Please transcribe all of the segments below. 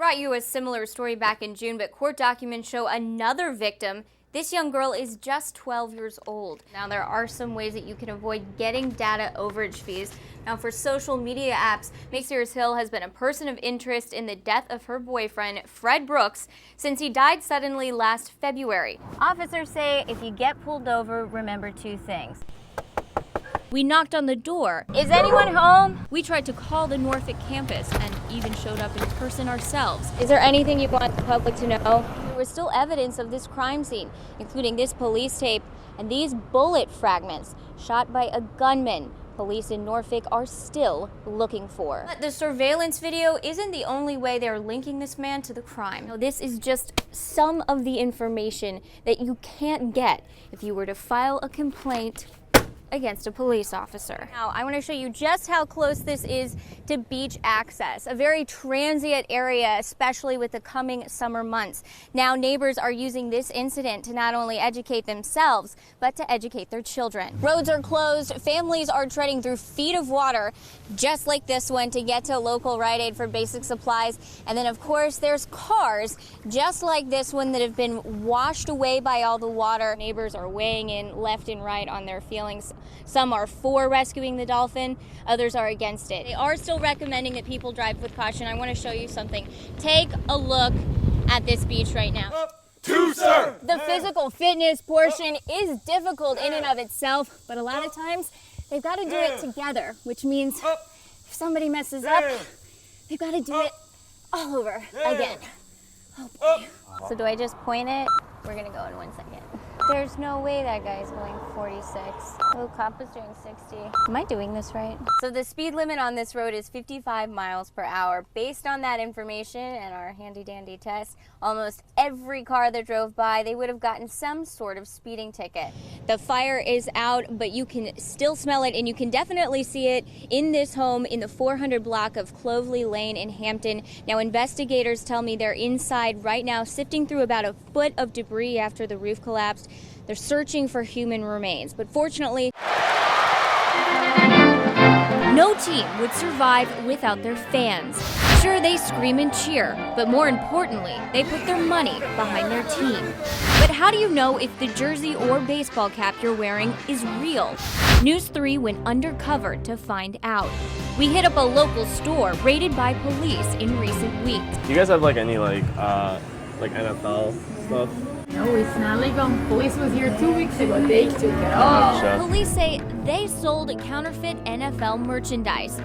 Brought you a similar story back in June, but court documents show another victim. This young girl is just 12 years old. Now, there are some ways that you can avoid getting data overage fees. Now, for social media apps, Make Serious Hill has been a person of interest in the death of her boyfriend, Fred Brooks, since he died suddenly last February. Officers say if you get pulled over, remember two things. We knocked on the door. Is anyone home? We tried to call the Norfolk campus and even showed up in person ourselves. Is there anything you want the public to know? There was still evidence of this crime scene, including this police tape and these bullet fragments shot by a gunman police in Norfolk are still looking for. But the surveillance video isn't the only way they're linking this man to the crime. No, this is just some of the information that you can't get if you were to file a complaint against a police officer. Now, I want to show you just how close this is to beach access, a very transient area, especially with the coming summer months. Now, neighbors are using this incident to not only educate themselves, but to educate their children. Roads are closed, families are treading through feet of water, just like this one, to get to local Rite Aid for basic supplies. And then, of course, there's cars, just like this one, that have been washed away by all the water. Neighbors are weighing in left and right on their feelings. Some are for rescuing the dolphin, others are against it. They are still recommending that people drive with caution. I want to show you something. Take a look at this beach right now. Sir. The physical fitness portion is difficult in and of itself, but a lot of times they've got to do it together, which means if somebody messes up, they've got to do it all over again. Oh boy. So do I just point it? We're gonna go in 1 second. There's no way that guy's going 46. Oh, cop is doing 60. Am I doing this right? So the speed limit on this road is 55 miles per hour. Based on that information and our handy dandy test, almost every car that drove by, they would have gotten some sort of speeding ticket. The fire is out, but you can still smell it, and you can definitely see it in this home in the 400 block of Clovelly Lane in Hampton. Now, investigators tell me they're inside right now, sifting through about a foot of debris after the roof collapsed. They're searching for human remains, but fortunately, no team would survive without their fans. Sure, they scream and cheer, but more importantly, they put their money behind their team. But how do you know if the jersey or baseball cap you're wearing is real? News 3 went undercover to find out. We hit up a local store raided by police in recent weeks. Do you guys have any NFL stuff? No, it's not legal. Police was here 2 weeks ago. They took it all. Police say they sold counterfeit NFL merchandise.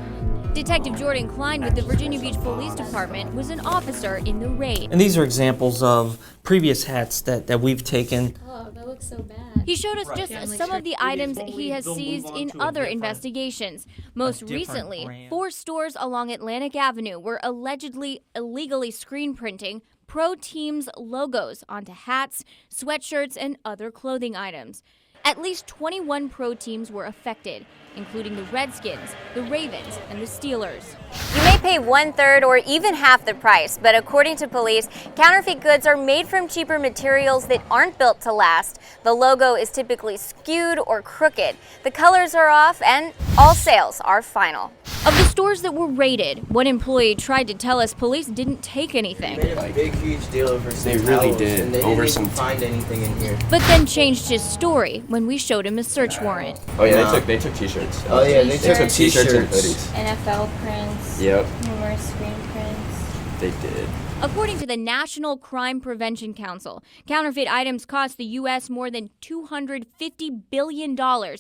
Detective Jordan Klein with the Virginia Beach Police Department was an officer in the raid. And these are examples of previous hats that we've taken. Oh, that looks so bad. He showed us just some of the items he has seized in other investigations. Most recently, 4 stores along Atlantic Avenue were allegedly illegally screen printing pro teams' logos onto hats, sweatshirts, and other clothing items. At least 21 pro teams were affected, including the Redskins, the Ravens, and the Steelers. You may pay 1/3 or even half the price, but according to police, counterfeit goods are made from cheaper materials that aren't built to last. The logo is typically skewed or crooked. The colors are off, and all sales are final. Of the stores that were raided, one employee tried to tell us police didn't take anything. They made a big, huge deal over some They really towels, did, and they over didn't some even find anything in here. But then changed his story when we showed him a search warrant. Oh yeah, they took t-shirts. Oh yeah, they They took took t-shirts and hoodies. NFL prints, Yep, numerous screen prints. they did. According to the National Crime Prevention Council, counterfeit items cost the U.S. more than $250 billion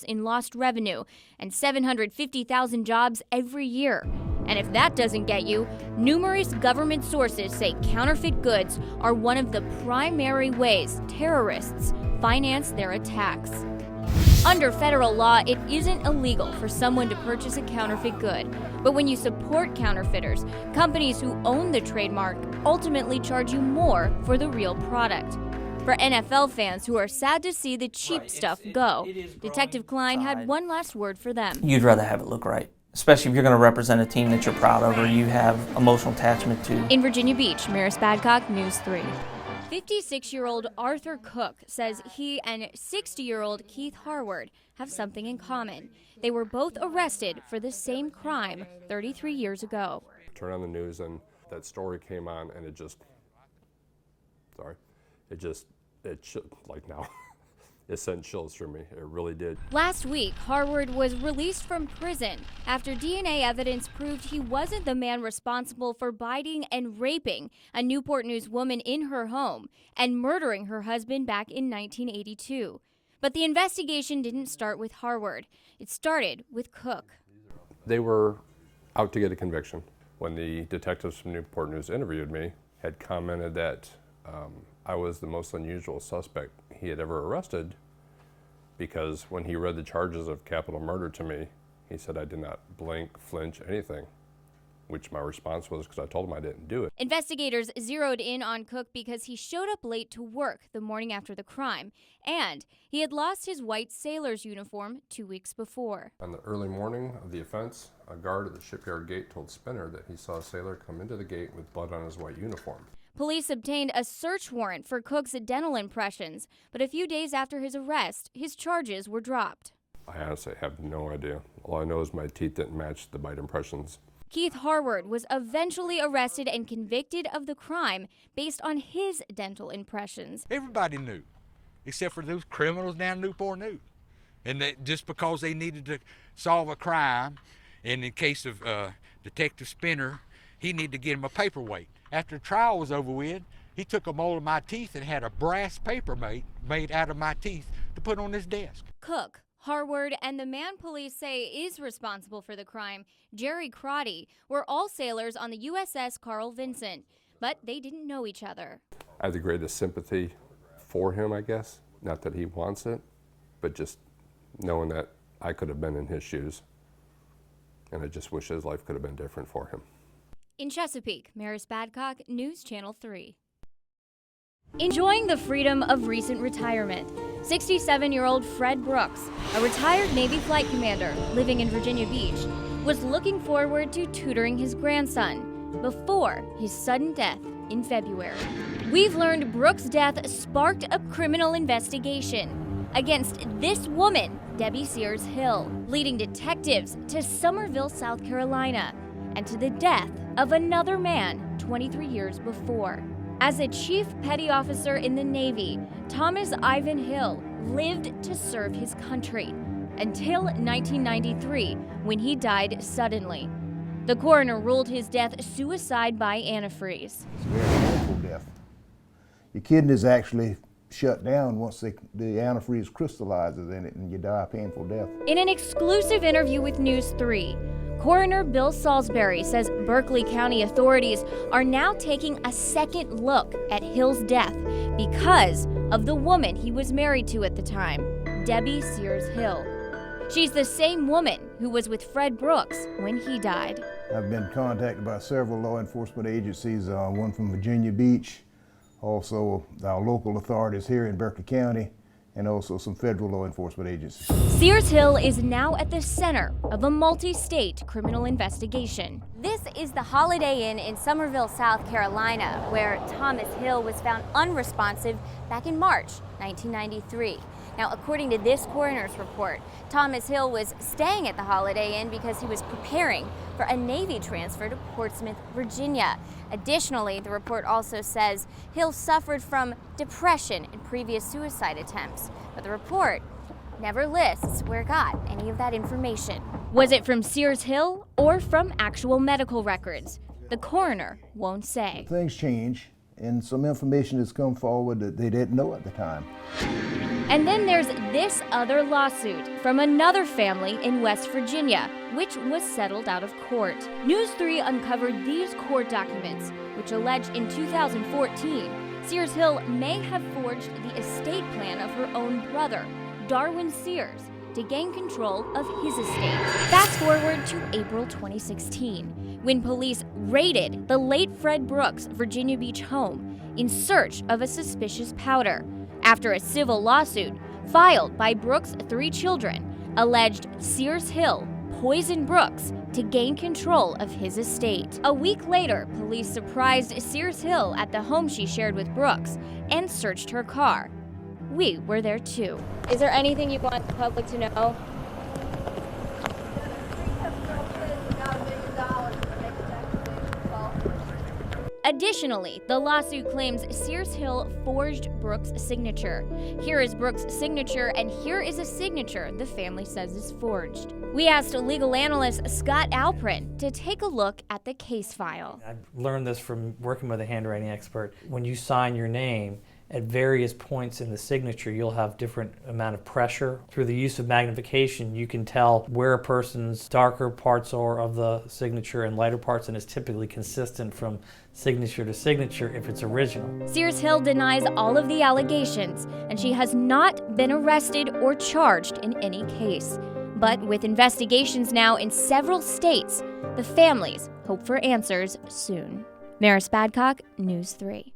in lost revenue and 750,000 jobs every year. And if that doesn't get you, numerous government sources say counterfeit goods are one of the primary ways terrorists finance their attacks. Under federal law, it isn't illegal for someone to purchase a counterfeit good. But when you support counterfeiters, companies who own the trademark ultimately charge you more for the real product. For NFL fans who are sad to see the cheap stuff go, Detective Klein had one last word for them. You'd rather have it look right, especially if you're going to represent a team that you're proud of or you have emotional attachment to. In Virginia Beach, merrisbadcock, News 3. 56-year-old Arthur Cook says he and 60-year-old Keith Harward have something in common. They were both arrested for the same crime 33 years ago. Turn on the news and That story came on and it like now, it sent chills through me. It really did. Last week, Harward was released from prison after DNA evidence proved he wasn't the man responsible for biting and raping a Newport News woman in her home and murdering her husband back in 1982. But the investigation didn't start with Harward. It started with Cook. They were out to get a conviction. When the detectives from Newport News interviewed me, had commented that I was the most unusual suspect he had ever arrested, because when he read the charges of capital murder to me, he said I did not blink, flinch, anything, which my response was because I told him I didn't do it. Investigators zeroed in on Cook because he showed up late to work the morning after the crime, and he had lost his white sailor's uniform 2 weeks before. On the early morning of the offense, a guard at the shipyard gate told Spinner that he saw a sailor come into the gate with blood on his white uniform. Police obtained a search warrant for Cook's dental impressions, but a few days after his arrest, his charges were dropped. I honestly have no idea. All I know is my teeth didn't match the bite impressions. Keith Harward was eventually arrested and convicted of the crime based on his dental impressions. Everybody knew, except for those criminals down in Newport News. And that just because they needed to solve a crime, and in case of Detective Spinner, he needed to get him a paperweight. After the trial was over with, he took a mold of my teeth and had a brass paperweight made out of my teeth to put on his desk. Cook, Harward, and the man police say is responsible for the crime, Jerry Crotty, were all sailors on the USS Carl Vinson, but they didn't know each other. I have the greatest sympathy for him, I guess. Not that he wants it, but just knowing that I could have been in his shoes. And I just wish his life could have been different for him. In Chesapeake, merrisbadcock, News Channel 3. Enjoying the freedom of recent retirement, 67-year-old Fred Brooks, a retired Navy flight commander living in Virginia Beach, was looking forward to tutoring his grandson before his sudden death in February. We've learned Brooks' death sparked a criminal investigation against this woman, Debbie Sears Hill, leading detectives to Summerville, South Carolina, and to the death of another man 23 years before. As a chief petty officer in the Navy, Thomas Ivan Hill lived to serve his country until 1993, when he died suddenly. The coroner ruled his death suicide by antifreeze. It's a very painful death. Your kidneys actually shut down once the antifreeze crystallizes in it, and you die a painful death. In an exclusive interview with News 3, Coroner Bill Salisbury says Berkeley County authorities are now taking a second look at Hill's death because of the woman he was married to at the time, Debbie Sears Hill. She's the same woman who was with Fred Brooks when he died. I've been contacted by several law enforcement agencies, one from Virginia Beach, also our local authorities here in Berkeley County, and also some federal law enforcement agencies. Sears Hill is now at the center of a multi-state criminal investigation. This is the Holiday Inn in Summerville, South Carolina, where Thomas Hill was found unresponsive back in March 1993. Now, according to this coroner's report, Thomas Hill was staying at the Holiday Inn because he was preparing for a Navy transfer to Portsmouth, Virginia. Additionally, the report also says Hill suffered from depression and previous suicide attempts, but the report never lists where it got any of that information. Was it from Sears Hill or from actual medical records? The coroner won't say. Things change, and some information has come forward that they didn't know at the time. And then there's this other lawsuit from another family in West Virginia, which was settled out of court. News 3 uncovered these court documents, which allege in 2014, Sears Hill may have forged the estate plan of her own brother, Darwin Sears, to gain control of his estate. Fast forward to April 2016, when police raided the late Fred Brooks' Virginia Beach home in search of a suspicious powder, after a civil lawsuit filed by Brooks' 3 children alleged Sears Hill poisoned Brooks to gain control of his estate. A week later, police surprised Sears Hill at the home she shared with Brooks and searched her car. We were there too. Is there anything you want the public to know? Additionally, the lawsuit claims Sears Hill forged Brooks' signature. Here is Brooks' signature, and here is a signature the family says is forged. We asked legal analyst Scott Alprin to take a look at the case file. I learned this from working with a handwriting expert. When you sign your name, at various points in the signature, you'll have different amount of pressure. Through the use of magnification, you can tell where a person's darker parts are of the signature and lighter parts, and is typically consistent from signature to signature if it's original. Sears Hill denies all of the allegations, and she has not been arrested or charged in any case. But with investigations now in several states, the families hope for answers soon. Merrisbadcock, News 3.